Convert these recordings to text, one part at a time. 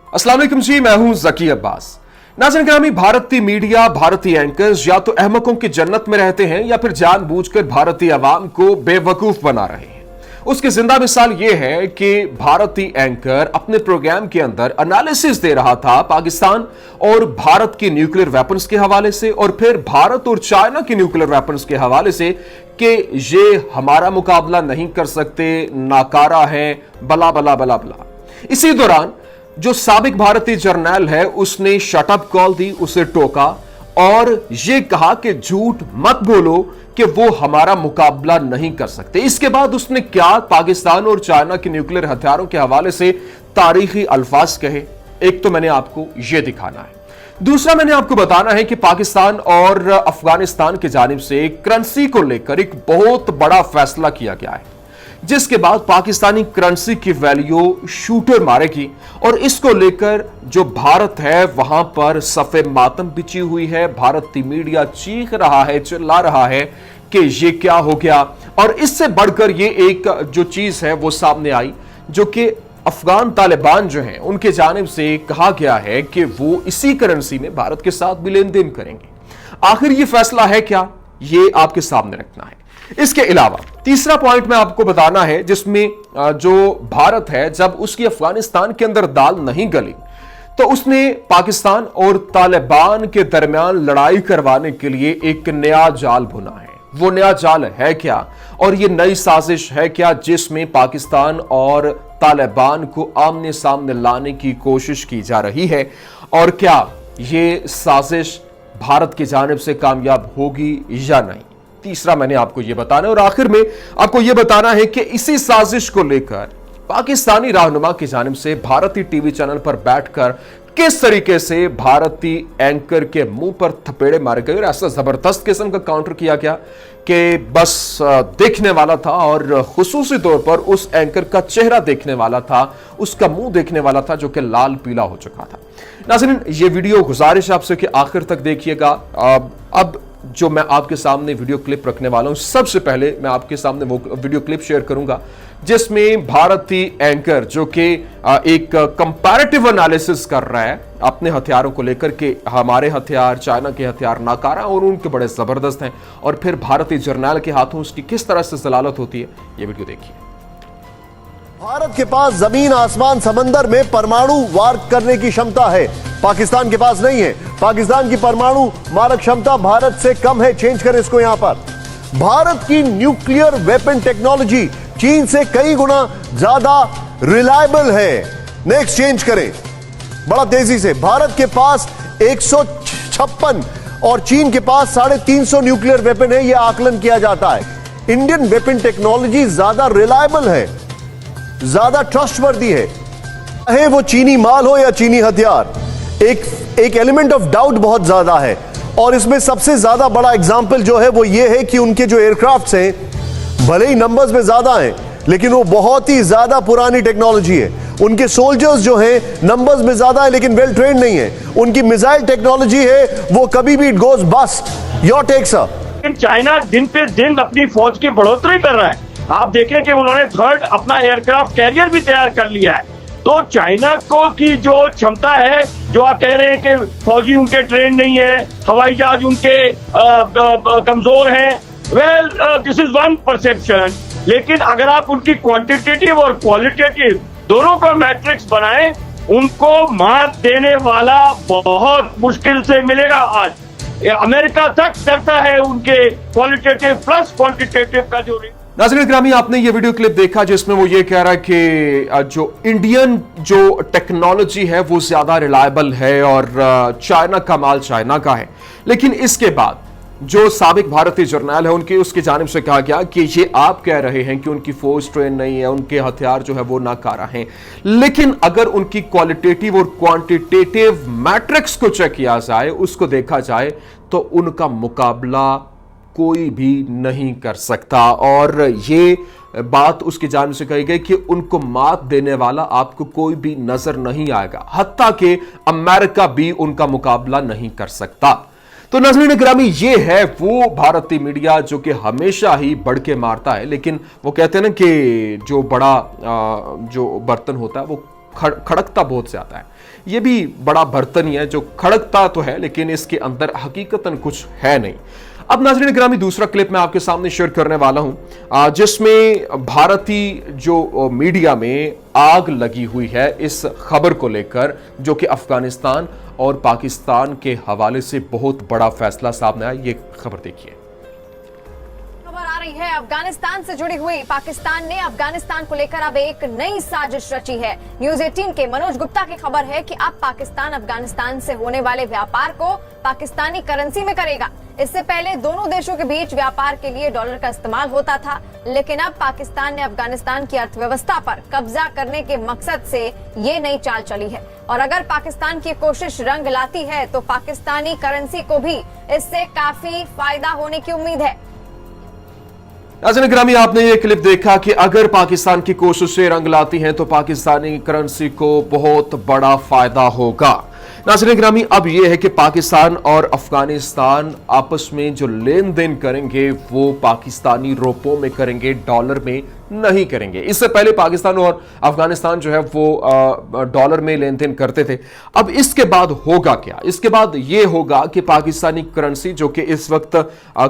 अस्सलाम वालेकुम जी, मैं हूं जकी अब्बास। नाज़रीन ग्रामी, भारतीय मीडिया, भारतीय एंकर्स या तो अहमकों की जन्नत में रहते हैं या फिर जानबूझकर भारतीय अवाम को बेवकूफ बना रहे हैं। उसकी जिंदा मिसाल यह है कि भारतीय एंकर अपने प्रोग्राम के अंदर एनालिसिस दे रहा था पाकिस्तान और भारत के न्यूक्लियर वेपन्स के हवाले से, और फिर भारत और चाइना के न्यूक्लियर वेपन्स के हवाले से कि ये हमारा मुकाबला नहीं कर सकते, नाकारा है, बला बला बला बला। इसी दौरान जो साबिक भारतीय जर्नैल है उसने शटअप कॉल दी, उसे टोका और यह कहा कि झूठ मत बोलो कि वो हमारा मुकाबला नहीं कर सकते। इसके बाद उसने क्या पाकिस्तान और चाइना के न्यूक्लियर हथियारों के हवाले से तारीखी अल्फाज कहे। एक तो मैंने आपको यह दिखाना है, दूसरा मैंने आपको बताना है कि पाकिस्तान और अफगानिस्तान की जानिब से करेंसी को लेकर एक बहुत बड़ा फैसला किया गया है, जिसके बाद पाकिस्तानी करेंसी की वैल्यू शूटर मारेगी और इसको लेकर जो भारत है वहां पर सफे मातम बिछी हुई है। भारतीय मीडिया चीख रहा है, चिल्ला रहा है कि ये क्या हो गया। और इससे बढ़कर ये एक जो चीज है वो सामने आई, जो कि अफगान तालिबान जो हैं उनके जानिब से कहा गया है कि वो इसी करेंसी में भारत के साथ भी लेन देन करेंगे। आखिर ये फैसला है क्या, ये आपके सामने रखना है। इसके अलावा तीसरा पॉइंट में आपको बताना है, जिसमें जो भारत है जब उसकी अफगानिस्तान के अंदर दाल नहीं गली तो उसने पाकिस्तान और तालिबान के दरमियान लड़ाई करवाने के लिए एक नया जाल बुना है। वो नया जाल है क्या और ये नई साजिश है क्या, जिसमें पाकिस्तान और तालिबान को आमने सामने लाने की कोशिश की जा रही है, और क्या ये साजिश भारत की जानिब से कामयाब होगी या नहीं। तीसरा मैंने आपको यह बताना है, और आखिर में आपको यह बताना है कि इसी साजिश को लेकर पाकिस्तानी रहनुमा की जानिब से भारतीय टीवी चैनल पर बैठकर किस तरीके से भारतीय एंकर के मुंह पर थपेड़े मारे गए और ऐसा जबरदस्त किस्म का काउंटर किया गया कि बस देखने वाला था, और खुसूसी तौर पर उस एंकर का चेहरा देखने वाला था, उसका मुंह देखने वाला था, जो कि लाल पीला हो चुका था। नाज़रीन, ये वीडियो गुजारिश आपसे कि आखिर तक देखिएगा। अब जो मैं आपके सामने वीडियो क्लिप रखने वाला हूं, सबसे पहले मैं आपके सामने वो वीडियो क्लिप शेयर करूंगा जिसमें भारतीय एंकर जो कि एक कंपैरेटिव एनालिसिस कर रहा है अपने हथियारों को लेकर के, हमारे हथियार चाइना के हथियार नाकारा और उनके बड़े जबरदस्त हैं, और फिर भारतीय जर्नैल के हाथों उसकी किस तरह से जलालत होती है, ये वीडियो देखिए। भारत के पास जमीन आसमान समंदर में परमाणु वार करने की क्षमता है, पाकिस्तान के पास नहीं है। पाकिस्तान की परमाणु मारक क्षमता भारत से कम है। चेंज करें इसको। यहां पर भारत की न्यूक्लियर वेपन टेक्नोलॉजी चीन से कई गुना ज्यादा रिलायबल है। नेक्स्ट चेंज करें बड़ा तेजी से। भारत के पास 156 और चीन के पास 350 न्यूक्लियर वेपन है, यह आकलन किया जाता है। इंडियन वेपन टेक्नोलॉजी ज्यादा रिलायबल है, ज्यादा ट्रस्टवर्दी है, चाहे वो चीनी माल हो या चीनी हथियार। एक एलिमेंट ऑफ डाउट बहुत ज्यादा है, और इसमें सबसे ज्यादा बड़ा एग्जांपल जो है वो ये है कि उनके जो एयरक्राफ्ट्स हैं भले ही नंबर्स में ज्यादा हैं, लेकिन वो बहुत ही ज्यादा पुरानी टेक्नोलॉजी है। उनके सोल्जर्स जो हैं नंबर्स में ज्यादा है लेकिन वेल ट्रेंड नहीं है। उनकी मिसाइल टेक्नोलॉजी है वो कभी भी it goes bust. Your take sir. China दिन पे दिन अपनी फौज की बढ़ोतरी कर रहा है। आप देखें कि उन्होंने थर्ड अपना एयरक्राफ्ट कैरियर भी तैयार कर लिया है। तो चाइना को की जो क्षमता है, जो आप कह रहे हैं कि फौजी उनके ट्रेन नहीं है, हवाई जहाज उनके कमजोर हैं, well this is one perception. लेकिन अगर आप उनकी क्वांटिटेटिव और क्वालिटेटिव दोनों का मैट्रिक्स बनाएं, उनको मात देने वाला बहुत मुश्किल से मिलेगा। आज अमेरिका तक डरता है उनके क्वालिटेटिव प्लस क्वांटिटेटिव का जो। नाज़रीन ग्रामी, आपने ये वीडियो क्लिप देखा जिसमें वो ये कह रहा है कि जो इंडियन जो टेक्नोलॉजी है वो ज्यादा रिलायबल है और चाइना का माल चाइना का है। लेकिन इसके बाद जो साबिक भारतीय जर्नैल है उनकी उसकी जानिब से कहा गया कि ये आप कह रहे हैं कि उनकी फौज ट्रेन नहीं है, उनके हथियार जो है वो नाकारा हैं, लेकिन अगर उनकी क्वालिटेटिव और क्वांटिटेटिव मैट्रिक्स को चेक किया जाए, उसको देखा जाए, तो उनका मुकाबला कोई भी नहीं कर सकता। और ये बात उसकी जानिब से कही गई कि उनको मात देने वाला आपको कोई भी नजर नहीं आएगा, हत्ता कि अमेरिका भी उनका मुकाबला नहीं कर सकता। तो नाज़रीन ग्रामी, ये है वो भारतीय मीडिया जो कि हमेशा ही बढ़ के मारता है, लेकिन वो कहते हैं ना कि जो बड़ा जो बर्तन होता है वो खड़कता बहुत ज्यादा है। ये भी बड़ा बर्तन ही है जो खड़कता तो है लेकिन इसके अंदर हकीकतन कुछ है नहीं। अब नाज़रीन गिरामी दूसरा क्लिप मैं आपके सामने शेयर करने वाला हूं जिसमें भारतीय जो मीडिया में आग लगी हुई है इस खबर को लेकर, जो कि अफगानिस्तान और पाकिस्तान के हवाले से बहुत बड़ा फैसला सामने आया। ये खबर देखिए। है अफगानिस्तान से जुड़ी हुई। पाकिस्तान ने अफगानिस्तान को लेकर अब एक नई साजिश रची है। न्यूज़ 18 के मनोज गुप्ता की खबर है कि अब पाकिस्तान अफगानिस्तान से होने वाले व्यापार को पाकिस्तानी करेंसी में करेगा। इससे पहले दोनों देशों के बीच व्यापार के लिए डॉलर का इस्तेमाल होता था, लेकिन अब पाकिस्तान ने अफगानिस्तान की अर्थव्यवस्था पर कब्जा करने के मकसद से ये नई चाल चली है। और अगर पाकिस्तान की कोशिश रंग लाती है तो पाकिस्तानी करेंसी को भी इससे काफी फायदा होने की उम्मीद है। नाज़रीन गिरामी आपने ये क्लिप देखा कि अगर पाकिस्तान की कोशिशें रंग लाती हैं तो पाकिस्तानी करेंसी को बहुत बड़ा फायदा होगा। नाज़रीन गिरामी अब यह है कि पाकिस्तान और अफगानिस्तान आपस में जो लेन देन करेंगे वो पाकिस्तानी रुपयों में करेंगे, डॉलर में नहीं करेंगे। इससे पहले पाकिस्तान और अफगानिस्तान जो है वो डॉलर में लेन देन करते थे। अब इसके बाद होगा क्या? इसके बाद यह होगा कि पाकिस्तानी करेंसी जो कि इस वक्त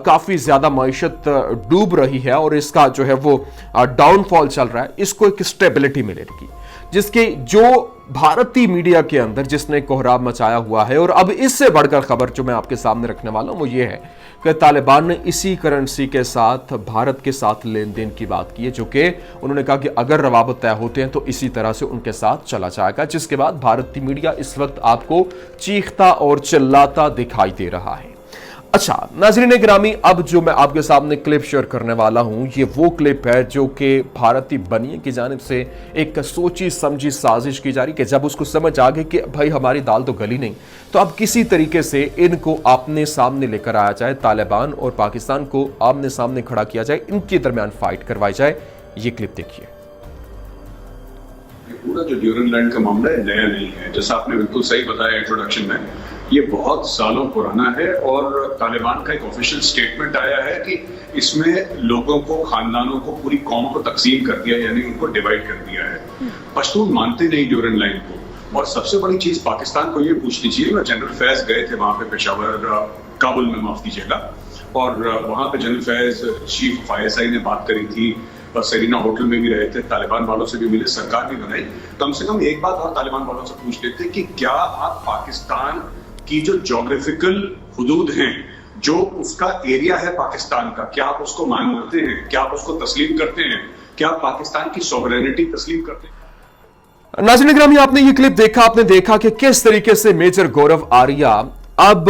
काफी ज्यादा मईशत डूब रही है और इसका जो है वो डाउनफॉल चल रहा है, इसको एक स्टेबिलिटी मिलेगी, जिसके जो भारतीय मीडिया के अंदर जिसने कोहराम मचाया हुआ है। और अब इससे बढ़कर खबर जो मैं आपके सामने रखने वाला हूं वो ये है कि तालिबान ने इसी करेंसी के साथ भारत के साथ लेन देन की बात की है, जो कि उन्होंने कहा कि अगर रवाबत तय होते हैं तो इसी तरह से उनके साथ चला जाएगा, जिसके बाद भारतीय मीडिया इस वक्त आपको चीखता और चिल्लाता दिखाई दे रहा है। अच्छा नाज़रीन गिरामी, अब जो मैं आपके सामने क्लिप शेयर करने वाला हूं ये वो क्लिप है जो कि भारतीय बनिए की जानिब से एक सोची समझी साजिश की जा रही कि जब उसको समझ आ गई कि भाई हमारी दाल तो गली नहीं, तो अब किसी तरीके से इनको आमने सामने लेकर आया जाए, तालिबान और पाकिस्तान को आमने सामने खड़ा किया जाए, इनके दरमियान फाइट करवाई जाए। ये क्लिप देखिए। पूरा जो ड्यूरेंट लैंड का मामला है नया नहीं है, जैसा आपने बिल्कुल सही बताया इंट्रोडक्शन में, ये बहुत सालों पुराना है और तालिबान का एक ऑफिशियल स्टेटमेंट आया है कि इसमें लोगों को, खानदानों को, पूरी कौम को तकसीम कर दिया, यानी उनको डिवाइड कर दिया है। पश्तून मानते नहीं ड्यूरेंट लाइन को। और सबसे बड़ी चीज पाकिस्तान को ये पूछनी चाहिए, मैं जनरल फैज गए थे वहां पे पेशावर, काबुल में, माफ कीजिएगा, और वहां पे general Faiz chief of ISI ने बात करी थी, सेरिना होटल में भी रहे थे, तालिबान वालों से भी मिले, सरकार भी बनाई। कम से कम एक बात और तालिबान वालों से पूछ लेते कि क्या आप पाकिस्तान की जो ज्योग्राफिकल हुदूद हैं, जो उसका एरिया है पाकिस्तान का, क्या आप उसको मानते हैं? क्या आप उसको तस्लीम करते हैं? क्या आप पाकिस्तान की सॉवरेनिटी तस्लीम करते हैं? नाज़रीन गिरामी आपने ये क्लिप देखा, आपने देखा कि किस तरीके से मेजर गौरव आर्या अब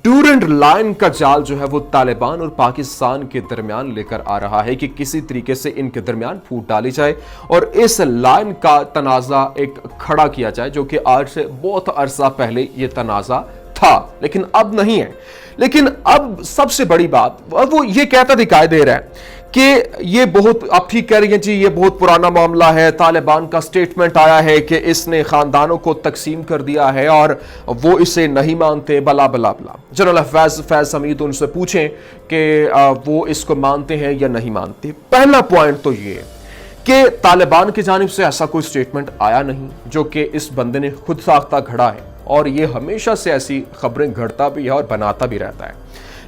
ड्यूरेंट लाइन का जाल जो है वो तालिबान और पाकिस्तान के दरमियान लेकर आ रहा है कि किसी तरीके से इनके दरमियान फूट डाली जाए और इस लाइन का तनाजा एक खड़ा किया जाए, जो कि आज से बहुत अरसा पहले ये तनाजा था लेकिन अब नहीं है। लेकिन अब सबसे बड़ी बात वो ये कहता दिखाई दे रहा है कि ये बहुत, आप ठीक कह रही हैं जी, ये बहुत पुराना मामला है, तालिबान का स्टेटमेंट आया है कि इसने खानदानों को तकसीम कर दिया है और वो इसे नहीं मानते, बला बला बला। जनरल फैज हमीद उनसे पूछें कि वो इसको मानते हैं या नहीं मानते। पहला पॉइंट तो ये कि तालिबान की जानिब से ऐसा कोई स्टेटमेंट आया नहीं, जो कि इस बंदे ने खुद साख्ता घड़ा है और ये हमेशा से ऐसी खबरें घड़ता भी है और बनाता भी रहता है।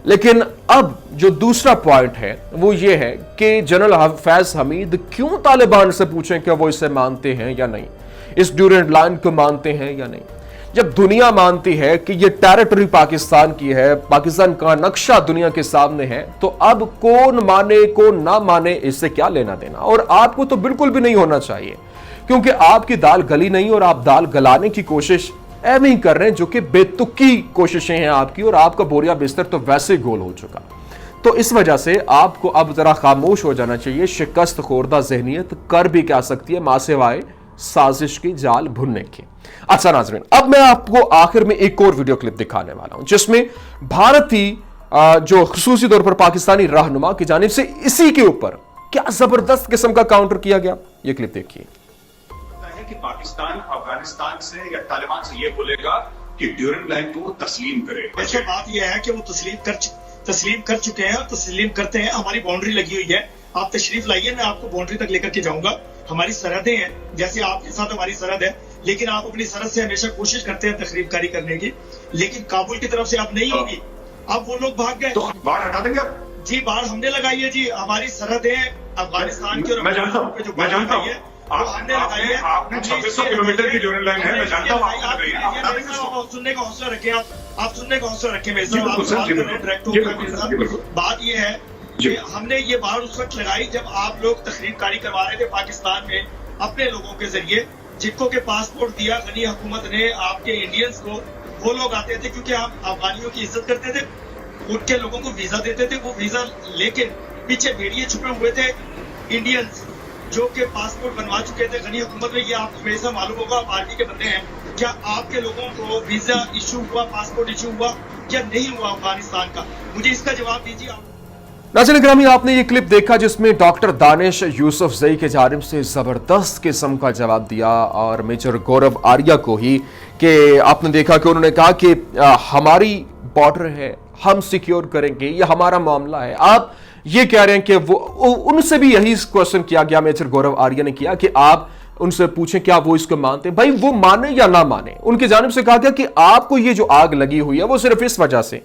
लेकिन अब जो दूसरा पॉइंट है वो ये है कि जनरल फैज हमीद क्यों तालिबान से पूछें कि वो इसे मानते हैं या नहीं, इस ड्यूरेंट लाइन को मानते हैं या नहीं, जब दुनिया मानती है कि ये टेरिटरी पाकिस्तान की है, पाकिस्तान का नक्शा दुनिया के सामने है, तो अब कौन माने कौन ना माने इससे क्या लेना देना। और आपको तो बिल्कुल भी नहीं होना चाहिए, क्योंकि आपकी दाल गली नहीं और आप दाल गलाने की कोशिश ऐਵੇਂ ही कर रहे हैं, जो कि बेतुकी कोशिशें हैं आपकी, और आपका बोरिया बिस्तर तो वैसे गोल हो चुका। तो इस वजह से आपको अब जरा खामोश हो जाना चाहिए। शिकस्त खोरदा जहनियत कर भी क्या सकती है मां सिवाय साजिश की जाल भुनने की। अच्छा नाज़रीन, अब मैं आपको आखिर में एक और वीडियो क्लिप दिखाने वाला हूं जिसमें भारतीय जो खुसूसी तौर पर पाकिस्तानी रहनुमा की जानिब से इसी के ऊपर क्या जबरदस्त किस्म का काउंटर किया गया। ये क्लिप देखिए। कि पाकिस्तान अफगानिस्तान से या तालिबान से ये बोलेगा कि ड्यूरेंट लाइन को वो तस्लीम करे। वैसे बात यह है कि वो तस्लीम कर चुके हैं और तस्लीम करते हैं। हमारी बाउंड्री लगी हुई है, आप तशरीफ लाइए, मैं आपको बाउंड्री तक लेकर के जाऊंगा। हमारी सरहदें हैं, जैसे आपके साथ हमारी सरहद है, लेकिन आप अपनी सरहद से हमेशा कोशिश करते हैं तखरीबकारी करने की, लेकिन काबुल की तरफ से अब नहीं होगी। अब वो लोग भाग गए। तो बाढ़ हटा देंगे आप? जी बाढ़ हमने लगाई है जी, हमारी सरहदें अफगानिस्तान की और मैं जानता हूँ, जो मैं जानता हूँ। है वो हमने लगाई है। आपने 2600 किलोमीटर की ड्यूरल लाइन है, मैं जानता हूँ। आप सुनने का हौसला रखें, आप सुनने का हौसला रखें मेरे साथ। आप सवाल कर रहे हैं डायरेक्ट होकर मेरे साथ। बात ये है कि हमने ये बाढ़ उस वक्त लगाई जब आप लोग तखरीबकारी करवा रहे थे पाकिस्तान में अपने लोगों के जरिए, जिनको के पासपोर्ट दिया गनी हुकूमत ने आपके इंडियंस को। वो लोग आते थे क्योंकि आप अफगानियों की इज्जत करते थे, उनके लोगों को वीजा देते थे। वो वीजा लेके पीछे भेड़िए छुपे हुए थे इंडियंस जो के पासपोर्ट बनवा चुके थे गनी हुकूमत में। ये आपको मेरे से मालूम होगा, आप आर्मी के बंदे हैं। क्या आपके लोगों को वीजा इशू हुआ, पासपोर्ट इशू हुआ या नहीं हुआ अफगानिस्तान का? मुझे इसका जवाब दीजिए आप। नाज़रीन ग्रामी, आपने ये क्लिप देखा जिसमें डॉक्टर दानिश यूसुफजई के जानिब से जबरदस्त किस्म का जवाब दिया और मेजर गौरव आर्या को ही कि आपने देखा कि उन्होंने कहा कि हमारी बॉर्डर है, हम सिक्योर करेंगे, ये हमारा मामला है। आप ये कह रहे हैं कि वो उनसे भी यही क्वेश्चन किया गया, मेजर गौरव आर्या ने किया कि आप उनसे पूछें क्या वो इसको मानते हैं। भाई वो माने या ना माने, उनकी जानिब से कहा गया कि आपको ये जो आग लगी हुई है वो सिर्फ इस वजह से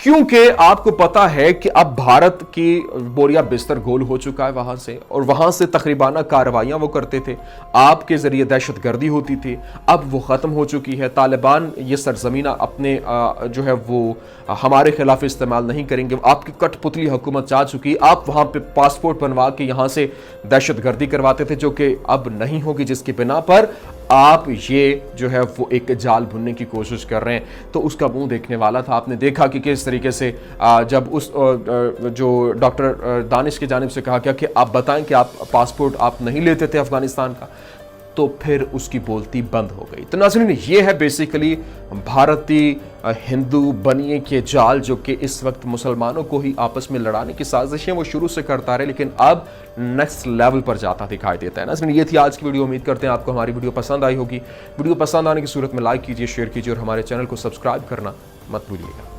क्योंकि आपको पता है कि अब भारत की बोरिया बिस्तर गोल हो चुका है वहां से, और वहां से तकरीबाना कार्रवाइयां वो करते थे, आपके जरिए दहशतगर्दी होती थी, अब वो खत्म हो चुकी है। तालिबान ये सरजमीना अपने जो है वो हमारे खिलाफ इस्तेमाल नहीं करेंगे। आपकी कठपुतली हुकूमत चाह चुकी, आप वहां पे पासपोर्ट बनवा के यहां से दहशतगर्दी करवाते थे, जो कि अब नहीं होगी, जिसकी बिना पर आप ये जो है वो एक जाल बुनने की कोशिश कर रहे हैं। तो उसका मुंह देखने वाला था। आपने देखा कि किस तरीके से जब उस जो डॉक्टर दानिश की जानिब से कहा गया कि आप बताएं कि आप पासपोर्ट आप नहीं लेते थे अफगानिस्तान का, तो फिर उसकी बोलती बंद हो गई। तो नाज़रीन, ये है बेसिकली भारतीय हिंदू बनिए के जाल जो कि इस वक्त मुसलमानों को ही आपस में लड़ाने की साजिशें वो शुरू से करता रहे, लेकिन अब नेक्स्ट लेवल पर जाता दिखाई देता है। नाज़रीन, ये थी आज की वीडियो। उम्मीद करते हैं आपको हमारी वीडियो पसंद आई होगी। वीडियो पसंद आने की सूरत में लाइक कीजिए, शेयर कीजिए और हमारे चैनल को सब्सक्राइब करना मत भूलिएगा।